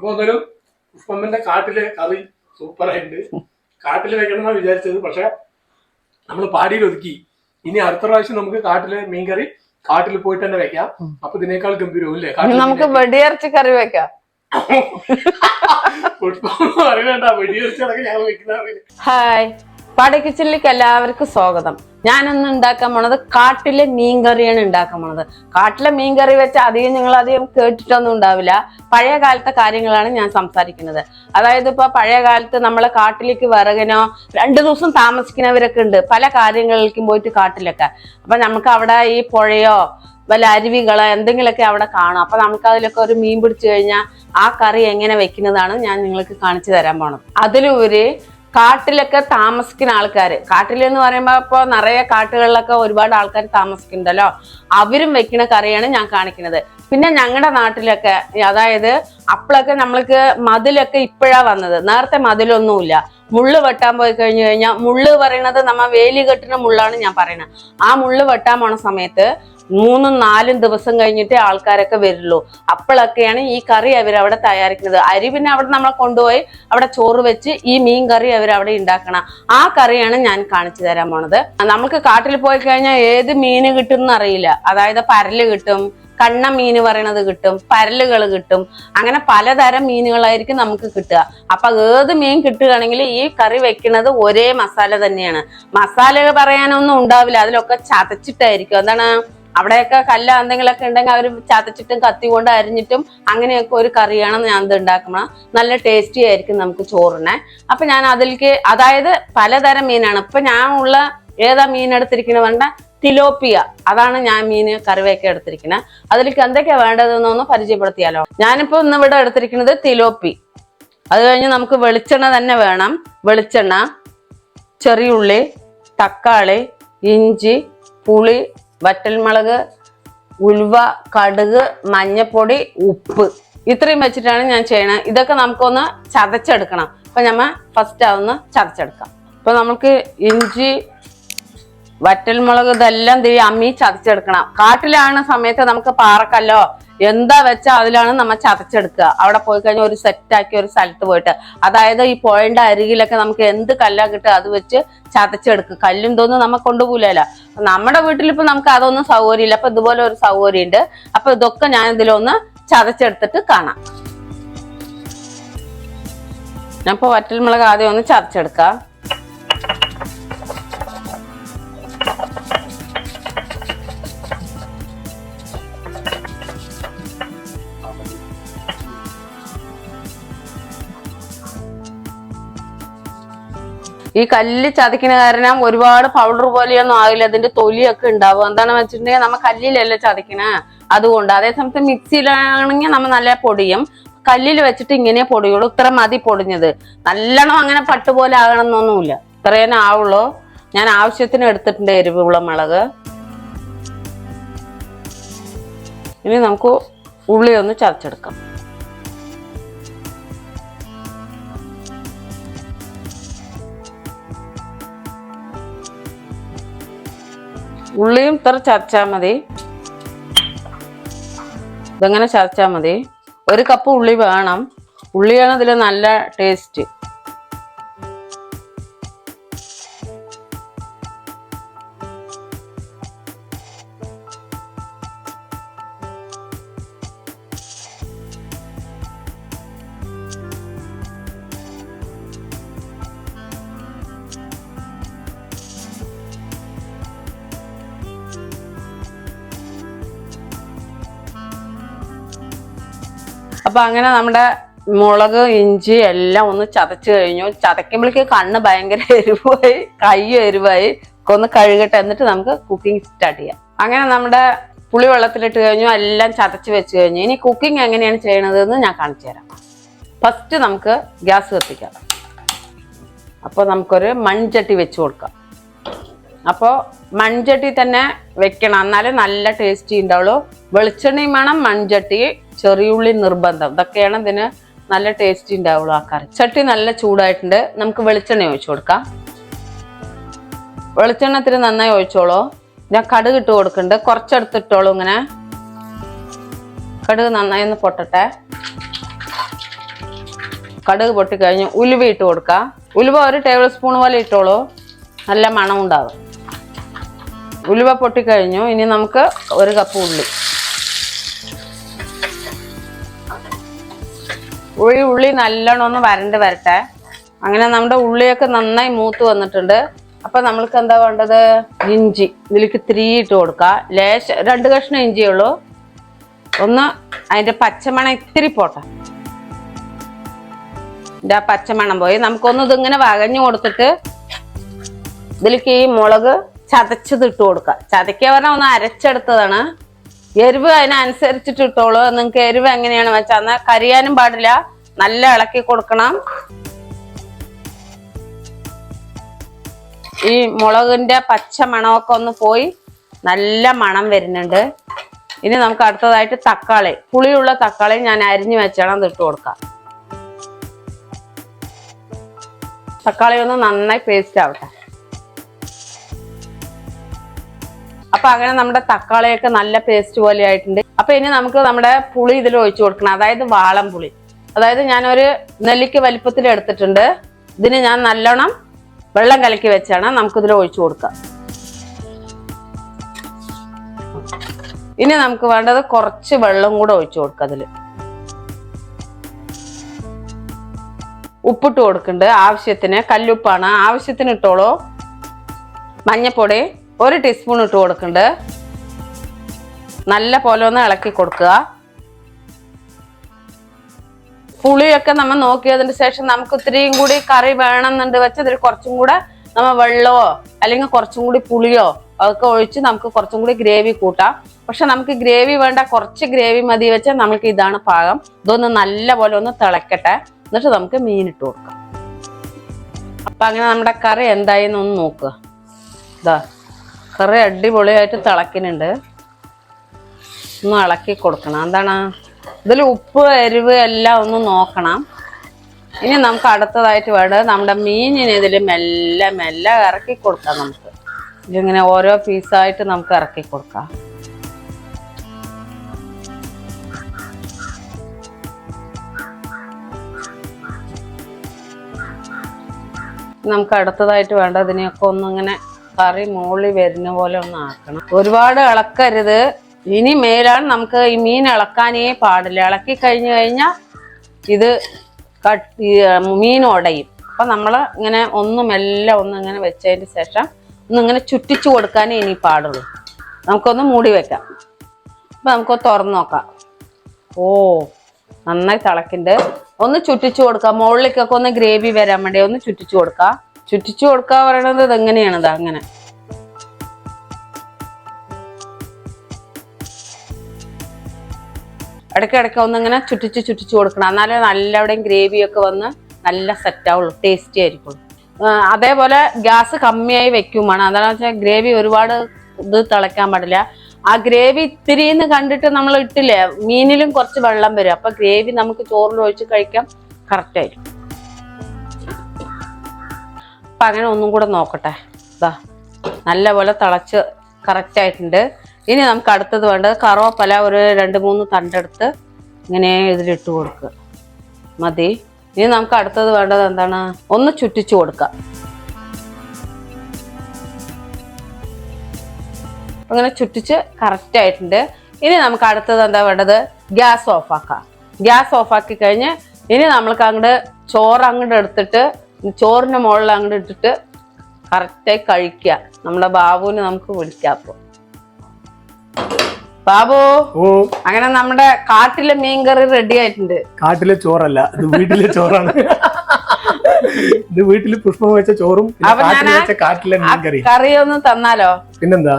സംഭവം പുഷ്പമ്മന്റെ കാട്ടിലെ കറി സൂപ്പറായിട്ടുണ്ട്. കാട്ടിൽ വെക്കണം എന്നാണ് വിചാരിച്ചത്, പക്ഷെ നമ്മൾ പാടിയിൽ ഒതുക്കി. ഇനി അടുത്ത പ്രാവശ്യം നമുക്ക് കാട്ടിലെ മീൻകറി കാട്ടിൽ പോയിട്ട് തന്നെ വെക്കാം. അപ്പൊ ഇതിനേക്കാൾ ഗംഭീരവും അല്ലേ? നമുക്ക് വെടിയിറച്ചി കറി വെക്കാം. ഹായ്, പാടി കിച്ചണിലേക്ക് എല്ലാവർക്കും സ്വാഗതം. ഞാനൊന്ന് ഉണ്ടാക്കാൻ പോണത് കാട്ടിലെ മീൻകറിയാണ് ഉണ്ടാക്കാൻ പോണത്. കാട്ടിലെ മീൻകറി വെച്ച് നിങ്ങൾ അധികം കേട്ടിട്ടൊന്നും ഉണ്ടാവില്ല. പഴയ കാലത്തെ കാര്യങ്ങളാണ് ഞാൻ സംസാരിക്കുന്നത്. അതായത് ഇപ്പൊ പഴയ കാലത്ത് നമ്മളെ കാട്ടിലേക്ക് വിറകിനോ 2 ദിവസം താമസിക്കുന്നവരൊക്കെ ഉണ്ട്, പല കാര്യങ്ങളിലേക്കും പോയിട്ട് കാട്ടിലൊക്കെ. അപ്പൊ നമുക്ക് അവിടെ ഈ പുഴയോ വല്ല അരുവികളോ എന്തെങ്കിലുമൊക്കെ അവിടെ കാണും. അപ്പൊ നമുക്ക് അതിലൊക്കെ ഒരു മീൻ പിടിച്ചു കഴിഞ്ഞാൽ ആ കറി എങ്ങനെ വെക്കുന്നതാണ് ഞാൻ നിങ്ങൾക്ക് കാണിച്ചു തരാൻ പോണത്. അതിലൊരു കാട്ടിലൊക്കെ താമസിക്കുന്ന ആൾക്കാർ, കാട്ടിലെന്ന് പറയുമ്പോൾ ഇപ്പോൾ നിറയെ കാട്ടുകളിലൊക്കെ ഒരുപാട് ആൾക്കാർ താമസിക്കുന്നുണ്ടല്ലോ, അവരും വെക്കുന്ന കറിയാണ് ഞാൻ കാണിക്കുന്നത്. പിന്നെ ഞങ്ങളുടെ നാട്ടിലൊക്കെ അതായത് അപ്പോഴൊക്കെ നമ്മൾക്ക് മതിലൊക്കെ ഇപ്പോഴാ വന്നത്, നേരത്തെ മതിലൊന്നുമില്ല. മുള്ള് വെട്ടാൻ പോയി കഴിഞ്ഞാൽ, മുള്ള് പറയണത് നമ്മ വേലി കെട്ടുന്ന മുള്ളാണ് ഞാൻ പറയണത്. ആ മുള്ള് വെട്ടാൻ പോണ സമയത്ത് 3-4 ദിവസം കഴിഞ്ഞിട്ടേ ആൾക്കാരൊക്കെ വരുള്ളൂ. അപ്പോഴൊക്കെയാണ് ഈ കറി അവരവിടെ തയ്യാറാക്കുന്നത്. അരി പിന്നെ അവിടെ നമ്മളെ കൊണ്ടുപോയി അവിടെ ചോറ് വെച്ച് ഈ മീൻ കറി അവരവിടെ ഉണ്ടാക്കണം. ആ കറിയാണ് ഞാൻ കാണിച്ചു തരാൻ പോണത്. നമുക്ക് കാട്ടിൽ പോയി കഴിഞ്ഞാൽ ഏത് മീന് കിട്ടും എന്നറിയില്ല. അതായത് പരല് കിട്ടും, കണ്ണ മീന് പറയണത് കിട്ടും, പരലുകൾ കിട്ടും, അങ്ങനെ പലതരം മീനുകളായിരിക്കും നമുക്ക് കിട്ടുക. അപ്പൊ ഏത് മീൻ കിട്ടുകയാണെങ്കിൽ ഈ കറി വെക്കുന്നത് ഒരേ മസാല തന്നെയാണ്. മസാല പറയാനൊന്നും ഉണ്ടാവില്ല, അതിലൊക്കെ ചതച്ചിട്ടായിരിക്കും. എന്താണ് അവിടെയൊക്കെ കല്ല എന്തെങ്കിലുമൊക്കെ ഉണ്ടെങ്കിൽ അവർ ചതച്ചിട്ടും കത്തി കൊണ്ട് അരിഞ്ഞിട്ടും അങ്ങനെയൊക്കെ ഒരു കറിയാണ് ഞാൻ ഇത് ഉണ്ടാക്കുന്നത്. നല്ല ടേസ്റ്റി ആയിരിക്കും നമുക്ക് ചോറിനെ. അപ്പൊ ഞാൻ അതിലേക്ക് അതായത് പലതരം മീനാണ്. ഇപ്പൊ ഞാൻ ഉള്ള ഏതാ മീൻ എടുത്തിരിക്കുന്നത് വേണ്ട തിലോപ്പിയ, അതാണ് ഞാൻ മീന് കറിവയൊക്കെ എടുത്തിരിക്കുന്നത്. അതിലേക്ക് എന്തൊക്കെയാ വേണ്ടതെന്നൊന്ന് പരിചയപ്പെടുത്തിയാലോ. ഞാനിപ്പോ ഇന്ന് ഇവിടെ എടുത്തിരിക്കുന്നത് തിലോപ്പി. അത് കഴിഞ്ഞ് നമുക്ക് വെളിച്ചെണ്ണ തന്നെ വേണം. വെളിച്ചെണ്ണ, ചെറിയുള്ളി, തക്കാളി, ഇഞ്ചി, പുളി, വറ്റൽമുളക്, ഉലുവ, കടുക്, മഞ്ഞപ്പൊടി, ഉപ്പ്, ഇത്രയും വെച്ചിട്ടാണ് ഞാൻ ചെയ്യണത്. ഇതൊക്കെ നമുക്കൊന്ന് ചതച്ചെടുക്കണം. അപ്പൊ നമ്മ ഫസ്റ്റ് അതൊന്ന് ചതച്ചെടുക്കാം. അപ്പൊ നമുക്ക് ഇഞ്ചി, വറ്റൽമുളക് ഇതെല്ലാം അമ്മി ചതച്ചെടുക്കണം. കാട്ടിലാണ് സമയത്ത് നമുക്ക് പാറക്കല്ലോ എന്താ വെച്ചാൽ അതിലാണ് നമ്മൾ ചതച്ചെടുക്കുക. അവിടെ പോയി കഴിഞ്ഞാൽ ഒരു സെറ്റാക്കി ഒരു സ്ഥലത്ത് പോയിട്ട്, അതായത് ഈ പുഴയുടെ അരികിലൊക്കെ നമുക്ക് എന്ത് കല്ലാ കിട്ടുക അത് വെച്ച് ചതച്ചെടുക്കുക. കല്ലും തോന്നും നമ്മ കൊണ്ടുപോകില്ലല്ലോ. നമ്മുടെ വീട്ടിലിപ്പോ നമുക്ക് അതൊന്നും സൗകര്യമില്ല. അപ്പൊ ഇതുപോലെ ഒരു സൗകര്യം ഉണ്ട്. അപ്പൊ ഇതൊക്കെ ഞാൻ ഇതിലൊന്ന് ചതച്ചെടുത്തിട്ട് കാണാം. ഞാൻ ഇപ്പൊ വറ്റൽമുളക് ആദ്യം ഒന്ന് ചതച്ചെടുക്കാം. ഈ കല്ല് ചതക്കുന്ന കാരണം ഒരുപാട് പൗഡർ പോലെയൊന്നും ആവില്ല, അതിന്റെ തൊലിയൊക്കെ ഉണ്ടാവും. എന്താണെന്ന് വെച്ചിട്ടുണ്ടെങ്കിൽ നമ്മ കല്ലിലല്ലേ ചതക്കണേ, അതുകൊണ്ട്. അതേസമയത്ത് മിക്സിയിലാണെങ്കിൽ നമ്മ നല്ല പൊടിയും, കല്ലിൽ വെച്ചിട്ട് ഇങ്ങനെ പൊടിയുള്ളൂ. ഇത്ര മതി പൊടിഞ്ഞത്. നല്ലോണം അങ്ങനെ പട്ടുപോലെ ആകണം എന്നൊന്നുമില്ല, ഇത്രയേനെ ആവുള്ളൂ. ഞാൻ ആവശ്യത്തിന് എടുത്തിട്ടുണ്ട് എരിവുള്ള മുളക്. ഇനി നമുക്ക് ഉള്ളി ഒന്ന് ചതച്ചെടുക്കാം. ഉള്ളിയും ഇത്ര ചതച്ചാൽ മതി. ഇതെങ്ങനെ ചതച്ചാൽ മതി. 1 കപ്പ് ഉള്ളി വേണം. ഉള്ളിയാണ് ഇതിൽ നല്ല ടേസ്റ്റ്. അപ്പൊ അങ്ങനെ നമ്മുടെ മുളക്, ഇഞ്ചി എല്ലാം ഒന്ന് ചതച്ച് കഴിഞ്ഞു. ചതക്കുമ്പോഴേക്ക് കണ്ണ് ഭയങ്കര എരിവായി, കൈ എരിവായി. ഒന്ന് കഴുകട്ടെ, എന്നിട്ട് നമുക്ക് കുക്കിംഗ് സ്റ്റാർട്ട് ചെയ്യാം. അങ്ങനെ നമ്മുടെ പുളി വെള്ളത്തിലിട്ട് കഴിഞ്ഞു, എല്ലാം ചതച്ച് വെച്ച് കഴിഞ്ഞു. ഇനി കുക്കിംഗ് എങ്ങനെയാണ് ചെയ്യണതെന്ന് ഞാൻ കാണിച്ചു തരാം. ഫസ്റ്റ് നമുക്ക് ഗ്യാസ് കത്തിക്കാം. അപ്പോൾ നമുക്കൊരു മൺചട്ടി വെച്ച് കൊടുക്കാം. അപ്പോൾ മൺചട്ടി തന്നെ വെക്കണം, എന്നാലേ നല്ല ടേസ്റ്റി ഉണ്ടാവുള്ളൂ. വെളിച്ചെണ്ണയും വേണം, മൺചട്ടി, ചെറിയുള്ളി നിർബന്ധം. ഇതൊക്കെയാണ് ഇതിന് നല്ല ടേസ്റ്റി ഉണ്ടാവുള്ളൂ ആ കറി. ചട്ടി നല്ല ചൂടായിട്ടുണ്ട്. നമുക്ക് വെളിച്ചെണ്ണ ഒഴിച്ചു കൊടുക്കാം. വെളിച്ചെണ്ണ ഇത്തിരി നന്നായി ഒഴിച്ചോളൂ. ഞാൻ കടുക് ഇട്ട് കൊടുക്കുന്നുണ്ട്, കുറച്ചെടുത്തിട്ടോളൂ. ഇങ്ങനെ കടുക് നന്നായി ഒന്ന് പൊട്ടട്ടെ. കടുക് പൊട്ടിക്കഴിഞ്ഞ് ഉലുവ ഇട്ട് കൊടുക്കാം. ഉലുവ 1 ടേബിൾ സ്പൂൺ പോലെ ഇട്ടോളൂ, നല്ല മണം ഉണ്ടാകും. ഉലുവ പൊട്ടിക്കഴിഞ്ഞു. ഇനി നമുക്ക് 1 കപ്പ് ഉള്ളി. ഉള്ളി നല്ലോണം ഒന്ന് വരട്ടെ. അങ്ങനെ നമ്മുടെ ഉള്ളിയൊക്കെ നന്നായി മൂത്ത് വന്നിട്ടുണ്ട്. അപ്പൊ നമ്മൾക്ക് എന്താ വേണ്ടത്? ഇഞ്ചി ഇതിലേക്ക് ഇത്തിരി ഇട്ട് കൊടുക്കാം. 2 കഷ്ണം ഇഞ്ചിയുള്ളൂ. ഒന്ന് അതിന്റെ പച്ചമണം ഇത്തിരി പോട്ടെ. ഇതിന്റെ പച്ചമണം പോയി. നമുക്കൊന്ന് ഇതിങ്ങനെ വകഞ്ഞു കൊടുത്തിട്ട് ഇതിലേക്ക് ഈ മുളക് ചതച്ചത് ഇട്ട് കൊടുക്കാം. ചതയ്ക്കുക പറഞ്ഞാൽ ഒന്ന് അരച്ചെടുത്തതാണ്. എരിവ് അതിനനുസരിച്ചിട്ട് ഇട്ടോളൂ. നിങ്ങൾക്ക് എരിവ് എങ്ങനെയാണ് വെച്ചാൽ എന്നാൽ കരിയാനും പാടില്ല, നല്ല ഇളക്കി കൊടുക്കണം. ഈ മുളകിന്റെ പച്ച മണമൊക്കെ ഒന്ന് പോയി നല്ല മണം വരുന്നുണ്ട്. ഇനി നമുക്ക് അടുത്തതായിട്ട് തക്കാളി, പുളിയുള്ള തക്കാളി ഞാൻ അരിഞ്ഞു വെച്ചാണ് അത് ഇട്ട് കൊടുക്കാം. തക്കാളി ഒന്ന് നന്നായി പേസ്റ്റ് ആവട്ടെ. അപ്പൊ അങ്ങനെ നമ്മുടെ തക്കാളിയൊക്കെ നല്ല പേസ്റ്റ് പോലെ ആയിട്ടുണ്ട്. അപ്പൊ ഇനി നമുക്ക് നമ്മുടെ പുളി ഇതിൽ ഒഴിച്ചു കൊടുക്കണം. അതായത് വാളം പുളി. അതായത് ഞാനൊരു നെല്ലിക്ക വലിപ്പത്തിൽ എടുത്തിട്ടുണ്ട്. ഇതിന് ഞാൻ നല്ലോണം വെള്ളം കലക്കി വെച്ചാണ് നമുക്കിതിൽ ഒഴിച്ചു കൊടുക്കാം. ഇനി നമുക്ക് വേണ്ടത് കുറച്ച് വെള്ളം കൂടെ ഒഴിച്ചു കൊടുക്കാം. അതിൽ ഉപ്പിട്ട് കൊടുക്കുന്നുണ്ട് ആവശ്യത്തിന്. കല്ലുപ്പാണ്, ആവശ്യത്തിന് ഇട്ടോളൂ. മഞ്ഞപ്പൊടി 1 ടീസ്പൂൺ ഇട്ട് കൊടുക്കുന്നുണ്ട്. നല്ല പോലെ ഒന്ന് ഇളക്കി കൊടുക്കുക. പുളിയൊക്കെ നമ്മൾ നോക്കിയതിന് ശേഷം നമുക്ക് ഇത്തിരിയും കൂടി കറി വേണമെന്നുണ്ട് വെച്ചാൽ ഇതിൽ കുറച്ചും കൂടെ നമ്മൾ വെള്ളമോ അല്ലെങ്കിൽ കുറച്ചും കൂടി പുളിയോ അതൊക്കെ ഒഴിച്ച് നമുക്ക് കുറച്ചും കൂടി ഗ്രേവി കൂട്ടാം. പക്ഷെ നമുക്ക് ഗ്രേവി വേണ്ട, കുറച്ച് ഗ്രേവി മതി വെച്ചാൽ നമുക്ക് ഇതാണ് പാകം. ഇതൊന്ന് നല്ല പോലെ ഒന്ന് തിളക്കട്ടെ, എന്നിട്ട് നമുക്ക് മീൻ ഇട്ട് കൊടുക്കാം. അപ്പൊ അങ്ങനെ നമ്മുടെ കറി എന്തായി എന്നൊന്ന് നോക്കുക. ഇതാ കറി അടിപൊളിയായിട്ട് തിളക്കുന്നുണ്ട്. ഒന്ന് ഇളക്കി കൊടുക്കണം. എന്താണ് ഇതിൽ ഉപ്പ് എരിവ് എല്ലാം ഒന്ന് നോക്കണം. ഇനി നമുക്ക് അടുത്തതായിട്ട് വേണ്ടത് നമ്മുടെ മീനിനെ ഇതിൽ മെല്ലെ മെല്ലെ ഇറക്കി കൊടുക്കാം. നമുക്ക് ഇതിങ്ങനെ ഓരോ പീസായിട്ട് നമുക്ക് ഇറക്കി കൊടുക്കാം. നമുക്ക് അടുത്തതായിട്ട് വേണ്ട ഇതിനെയൊക്കെ ഒന്നിങ്ങനെ കറി മുകളിൽ വരുന്ന പോലെ ഒന്ന് ആക്കണം. ഒരുപാട് ഇളക്കരുത്. ഇനി മേലാണ് നമുക്ക് ഈ മീൻ ഇളക്കാനേ പാടില്ല. ഇളക്കി കഴിഞ്ഞു കഴിഞ്ഞാൽ ഇത് മീൻ ഉടയും. അപ്പൊ നമ്മൾ ഇങ്ങനെ മെല്ലെ ഒന്നിങ്ങനെ വെച്ചതിന് ശേഷം ഒന്നിങ്ങനെ ചുറ്റിച്ചു കൊടുക്കാനേ ഇനി പാടുള്ളൂ. നമുക്കൊന്ന് മൂടി വെക്കാം. അപ്പൊ നമുക്കൊന്ന് തുറന്നു നോക്കാം. ഓ നന്നായി തിളക്കുന്നുണ്ട്. ഒന്ന് ചുറ്റിച്ചു കൊടുക്കാം. മുകളിലേക്കൊക്കെ ഒന്ന് ഗ്രേവി വരാൻ വേണ്ടി ഒന്ന് ചുറ്റിച്ചു കൊടുക്കാം. ചുറ്റിച്ചു കൊടുക്കുക പറയണത് ഇതെങ്ങനെയാണിത് അങ്ങനെ. ഇടയ്ക്കിടയ്ക്ക് ഒന്നിങ്ങനെ ചുറ്റിച്ചു കൊടുക്കണം. എന്നാലേ നല്ലവിടെയും ഗ്രേവിയൊക്കെ വന്ന് നല്ല സെറ്റ് ആവുള്ളൂ, ടേസ്റ്റി ആയിരിക്കുള്ളൂ. അതേപോലെ ഗ്യാസ് കമ്മിയായി വെക്കുമാണ്. എന്താണെന്ന് വെച്ചാൽ ഗ്രേവി ഒരുപാട് ഇത് തിളയ്ക്കാൻ പാടില്ല. ആ ഗ്രേവി ഇത്തിരിന്ന് കണ്ടിട്ട് നമ്മൾ ഇട്ടില്ലേ, മീനിലും കുറച്ച് വെള്ളം വരും. അപ്പൊ ഗ്രേവി നമുക്ക് ചോറിൽ ഒഴിച്ച് കഴിക്കാം, കറക്റ്റ് ആയിരിക്കും. അപ്പൊ അങ്ങനെ ഒന്നും കൂടെ നോക്കട്ടെ. ഇതാ നല്ലപോലെ തിളച്ച് കറക്റ്റ് ആയിട്ടുണ്ട്. ഇനി നമുക്ക് അടുത്തത് വേണ്ടത് കറുവപ്പല 2-3 തണ്ടെടുത്ത് ഇങ്ങനെ ഇതിലിട്ട് കൊടുക്കുക. മതി. ഇനി നമുക്ക് അടുത്തത് വേണ്ടത് എന്താണ്? ഒന്ന് ചുറ്റിച്ചു കൊടുക്കുക. അങ്ങനെ ചുറ്റിച്ച് കറക്റ്റ് ആയിട്ടുണ്ട്. ഇനി നമുക്ക് അടുത്തത് എന്താ വേണ്ടത്? ഗ്യാസ് ഓഫാക്കാം. ഗ്യാസ് ഓഫാക്കി കഴിഞ്ഞ് ഇനി നമ്മൾക്ക് അങ്ങോട്ട് ചോറ് അങ്ങോട്ട് എടുത്തിട്ട് ചോറിന്റെ മുകളിൽ അങ്ങോട്ട് ഇട്ടിട്ട് കറക്റ്റായി കഴിക്കുക. നമ്മുടെ ബാബുവിന് നമുക്ക് വിളിക്കാം. അപ്പൊ ബാബു, അങ്ങനെ നമ്മുടെ കാട്ടിലെ മീൻകറി റെഡി ആയിട്ടുണ്ട്. കാട്ടിലെ ചോറല്ല, ഇത് വീട്ടിലെ ചോറാണ്. ഇത് വീട്ടില് പുഷ്പം വെച്ച ചോറും കാട്ടിലെ മീൻകറി. കറി ഒന്ന് തന്നാലോ? പിന്നെന്താ,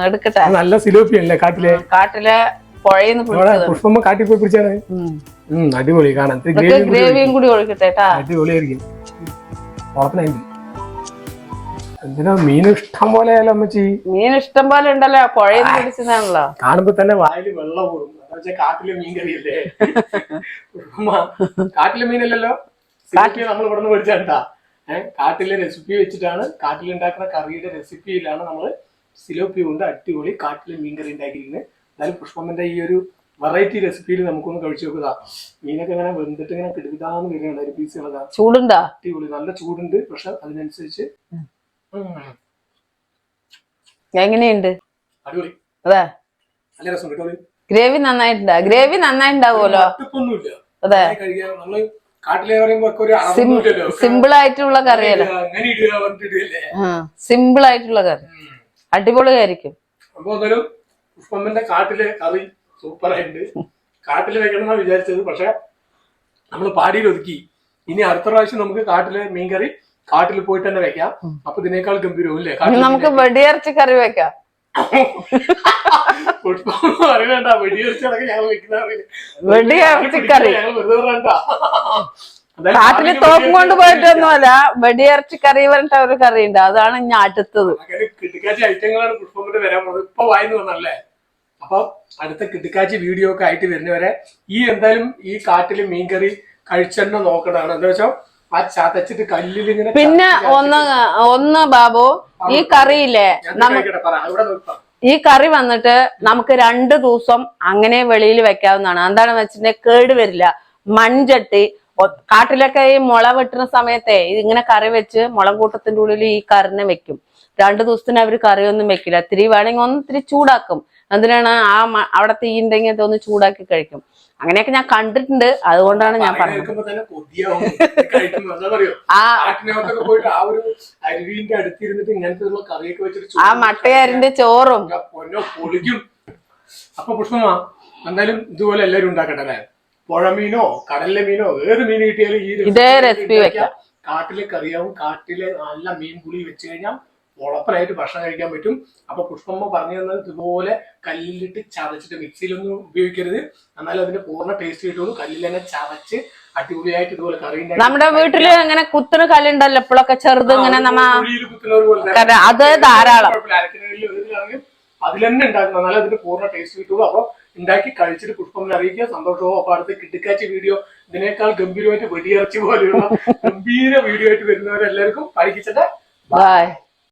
എടുക്കട്ടെ. നല്ല സിലോപ്പിയല്ലേ കാട്ടിലെ പുഴയിന്ന് പുഷ്പമ്മ കാട്ടിൽ പോയി പിടിച്ചാണ്. അടിപൊളി കാണാൻ. ഗ്രേവിയും കൂടി ഒഴിക്കട്ടെ. അടിപൊളിയായിരിക്കും. എന്തിനാ മീൻ ഇഷ്ടം പോലെ ആയാലോ അമ്മച്ചി? മീൻ ഇഷ്ടം പോലെ ഉണ്ടല്ലോ, പുഴയിന്ന് പിടിച്ചതാണല്ലോ. കാണുമ്പോ തന്നെ വായിൽ വെള്ളം കൂടും. കാട്ടിലെ മീൻ കറിയല്ലേ? കാട്ടിലെ മീനല്ലല്ലോ, നമ്മൾ ഇവിടെ നിന്ന് മേടിച്ചാ. കാട്ടിലെ റെസിപ്പി വെച്ചിട്ടാണ്, കാട്ടിലുണ്ടാക്കുന്ന കറിയുടെ റെസിപ്പിയിലാണ് നമ്മള് സിലോപ്പി കൊണ്ട് അടിപൊളി കാട്ടിലെ മീൻ കറി ഉണ്ടാക്കിയിരിക്കുന്നത്. എന്തായാലും പുഷ്പമ്മന്റെ ഈ ഒരു വെറൈറ്റി റെസിപ്പിയിൽ നമുക്കൊന്ന് കഴിച്ചു നോക്കുക. മീനൊക്കെ ഇങ്ങനെ വെന്തിട്ട് ഇങ്ങനെ കിടുകിടാന്ന് വരികയാണ് ഒരു പീസുകളൊക്കെ. ചൂടുണ്ടാ? അടിപൊളി, നല്ല ചൂടുണ്ട്. പക്ഷെ അതിനനുസരിച്ച് എങ്ങനെയുണ്ട്? അടിപൊളി, അതെ. നല്ല രസമുണ്ട് കേട്ടോ. ഗ്രേവി നന്നായിട്ടുണ്ടാവുമല്ലോ. ഒന്നുമില്ല. അതെ, കഴിക്കാൻ നമ്മള് കാട്ടിലെ പറയുമ്പോ ഒക്കെ ഒരു അളവൊന്നുമില്ലല്ലോ. സിമ്പിൾ ആയിട്ടുള്ള കറിയല്ലേ. അങ്ങനെ ഇടുക പറഞ്ഞിട്ടില്ലേ. സിമ്പിൾ ആയിട്ടുള്ള കറി, അടിപൊളി ആയിരിക്കും. അപ്പൊ എന്തായാലും പുഷ്പമ്മന്റെ കാട്ടിലെ കറി സൂപ്പറായിട്ടുണ്ട്. കാട്ടിൽ വെക്കണം എന്നാണ് വിചാരിച്ചത്, പക്ഷെ നമ്മൾ പാടിയിൽ ഒതുക്കി. ഇനി അടുത്ത പ്രാവശ്യം നമുക്ക് കാട്ടിലെ മീൻകറി കാട്ടിൽ പോയിട്ട് തന്നെ വെക്കാം. അപ്പൊ ഇതിനേക്കാൾ ഗംഭീരവും അല്ലേ? നമുക്ക് വെടിയിറച്ചി കറി വെക്കാം. പുഷ്പം അറിയണ്ട, വെടിയിറച്ചി അടക്കം ഞങ്ങൾ വെടിയിറച്ചി കറി ഞങ്ങൾ വെറുതെ പറയണ്ട. കാട്ടില് തോക്കും കൊണ്ട് പോയിട്ടൊന്നുമല്ല, വെടിയിറച്ചി കറി പറഞ്ഞിട്ട് ഒരു കറി ഉണ്ട്, അതാണ് ഞാൻ അടുത്തത്. അങ്ങനെ കിടുക്കാച്ചി ഐറ്റങ്ങളാണ് പുഷ്പമ്മന്റെ വരാൻ പോകുന്നത്. ഇപ്പൊ വായിന്ന് വന്നല്ലേ. അപ്പൊ അടുത്ത കിടുക്കാച്ചി വീഡിയോ ഒക്കെ ആയിട്ട് വരുന്നവരെ എന്തായാലും ഈ കാട്ടില് മീൻകറി കഴിച്ചെന്നെ നോക്കണതാണ്. എന്താ വെച്ചാൽ ആ ചതച്ചിട്ട് കല്ലിൽ ഇങ്ങനെ. പിന്നെ ഒന്ന് ബാബു, ഈ കറിയില്ലേ, ഈ കറി വന്നിട്ട് നമുക്ക് 2 ദിവസം അങ്ങനെ വെളിയിൽ വെക്കാവുന്നതാണ്. എന്താണെന്ന് വെച്ചിട്ടുണ്ടെങ്കിൽ കേട് വരില്ല. മൺചട്ടി കാട്ടിലൊക്കെ ഈ മുള വെട്ടുന്ന സമയത്തെ ഇങ്ങനെ കറി വെച്ച് മുളക് കൂട്ടത്തിന്റെ ഉള്ളിൽ ഈ കറിനെ വെക്കും. 2 ദിവസത്തിന് അവര് കറിയൊന്നും വെക്കില്ല. ഇത്തിരി വേണമെങ്കിൽ ഇത്തിരി ചൂടാക്കും. എന്തിനാണ് അവിടെ തീ ഉണ്ടെങ്കിൽ അതൊന്ന് ചൂടാക്കി കഴിക്കും. അങ്ങനെയൊക്കെ ഞാൻ കണ്ടിട്ടുണ്ട്, അതുകൊണ്ടാണ് ഞാൻ പറഞ്ഞത്. ആ മട്ടയാരിന്റെ ചോറും പൊളിക്കും. അപ്പൊ പുഷ്പമാ എന്തായാലും ഇതുപോലെ എല്ലാരും ഉണ്ടാക്കട്ടെ അല്ലെ. പുഴമീനോ കടലിലെ മീനോ ഏത് മീൻ കിട്ടിയാലും ഇതേ റെസിപ്പി വെക്കാം. കാട്ടിലെ കറിയാവും. കാട്ടിലെ നല്ല മീൻ പുളി വെച്ച് കഴിഞ്ഞാൽ ഉളപ്പനായിട്ട് ഭക്ഷണം കഴിക്കാൻ പറ്റും. അപ്പൊ പുഷ്പമ്മ പറഞ്ഞു തന്നത് ഇതുപോലെ കല്ലിലിട്ട് ചതച്ചിട്ട്, മിക്സിയിലൊന്നും ഉപയോഗിക്കരുത്, എന്നാലും അതിന്റെ പൂർണ്ണ ടേസ്റ്റ് കിട്ടുള്ളൂ. കല്ലിൽ തന്നെ ചതച്ച് അടിപൊളിയായിട്ട് ഇതുപോലെ കറി. നമ്മുടെ വീട്ടില് അങ്ങനെ കുത്തുന്ന കല്ലുണ്ടല്ലോ എപ്പോഴൊക്കെ ചെറുത് ഇങ്ങനെ അത് ധാരാളം അതിൽ തന്നെ ഉണ്ടാക്കണം, എന്നാലും അതിന്റെ പൂർണ്ണ ടേസ്റ്റ് കിട്ടുള്ളൂ. അപ്പൊ ഉണ്ടാക്കി കഴിച്ചിട്ട് പുഷ്പമ്മനെ അറിയിക്കുക. സന്തോഷവും. അപ്പൊ അടുത്ത കിടുക്കാച്ചി വീഡിയോ ഇതിനേക്കാൾ ഗംഭീരമായിട്ട് വെടിയിറച്ചി പോലെയുള്ള ഗംഭീര വീഡിയോ ആയിട്ട് വരുന്നവരെല്ലാവർക്കും പരിക്കിച്ചിട്ട് ബൈ.